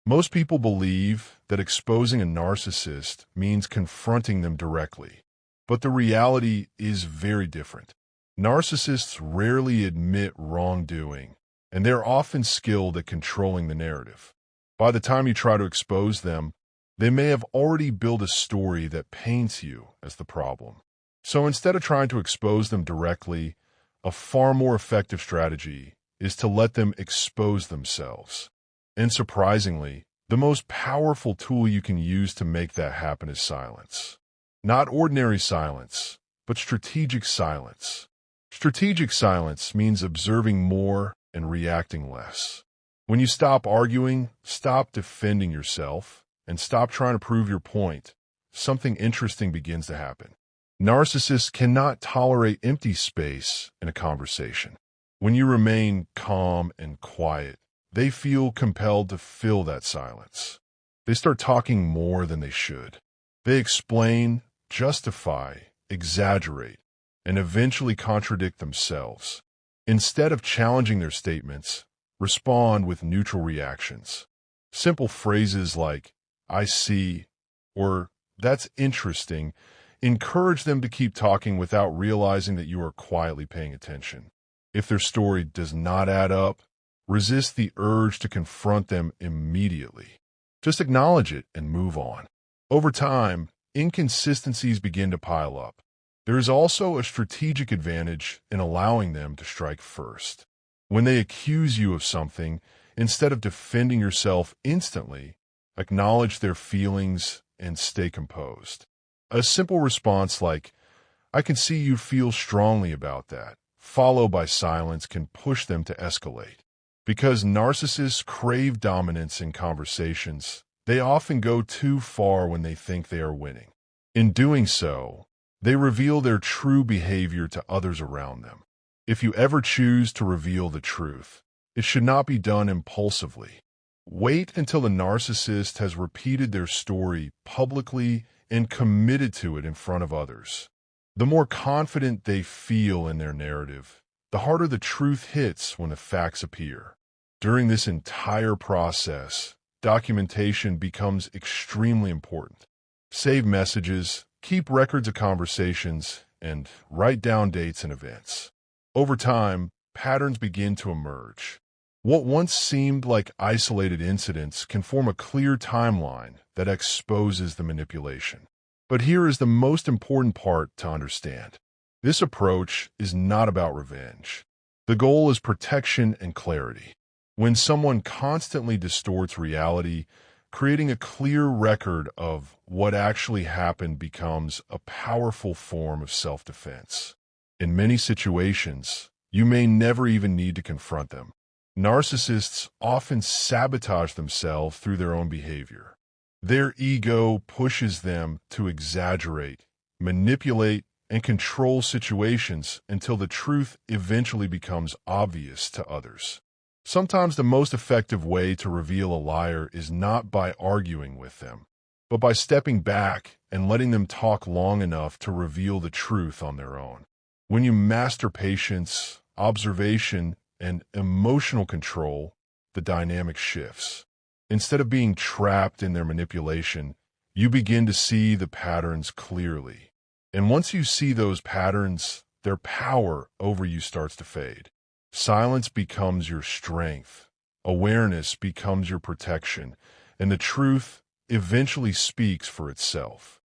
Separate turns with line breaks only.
Most people believe that exposing a narcissist means confronting them directly, but the reality is very different. Narcissists rarely admit wrongdoing, and they're often skilled at controlling the narrative. By the time you try to expose them, they may have already built a story that paints you as the problem. So instead of trying to expose them directly, a far more effective strategy is to let them expose themselves. And surprisingly, the most powerful tool you can use to make that happen is silence. Not ordinary silence, but strategic silence. Strategic silence means observing more and reacting less. When you stop arguing, stop defending yourself, and stop trying to prove your point, something interesting begins to happen. Narcissists cannot tolerate empty space in a conversation. When you remain calm and quiet, they feel compelled to fill that silence. They start talking more than they should. They explain, justify, exaggerate, and eventually contradict themselves. Instead of challenging their statements, respond with neutral reactions. Simple phrases like, "I see," or "That's interesting," encourage them to keep talking without realizing that you are quietly paying attention. If their story does not add up, resist the urge to confront them immediately. Just acknowledge it and move on. Over time, inconsistencies begin to pile up. There is also a strategic advantage in allowing them to strike first. When they accuse you of something, instead of defending yourself instantly, acknowledge their feelings and stay composed. A simple response like, "I can see you feel strongly about that," followed by silence, can push them to escalate. Because narcissists crave dominance in conversations, they often go too far when they think they are winning. In doing so, they reveal their true behavior to others around them. If you ever choose to reveal the truth, it should not be done impulsively. Wait until the narcissist has repeated their story publicly and committed to it in front of others. The more confident they feel in their narrative, the harder the truth hits when the facts appear. During this entire process, documentation becomes extremely important. Save messages, keep records of conversations, and write down dates and events. Over time, patterns begin to emerge. What once seemed like isolated incidents can form a clear timeline that exposes the manipulation. But here is the most important part to understand. This approach is not about revenge. The goal is protection and clarity. When someone constantly distorts reality, creating a clear record of what actually happened becomes a powerful form of self-defense. In many situations, you may never even need to confront them. Narcissists often sabotage themselves through their own behavior. Their ego pushes them to exaggerate, manipulate, and control situations until the truth eventually becomes obvious to others. Sometimes the most effective way to reveal a liar is not by arguing with them, but by stepping back and letting them talk long enough to reveal the truth on their own. When you master patience, observation, and emotional control, the dynamic shifts. Instead of being trapped in their manipulation, you begin to see the patterns clearly. And once you see those patterns, their power over you starts to fade. Silence becomes your strength, awareness becomes your protection, and the truth eventually speaks for itself.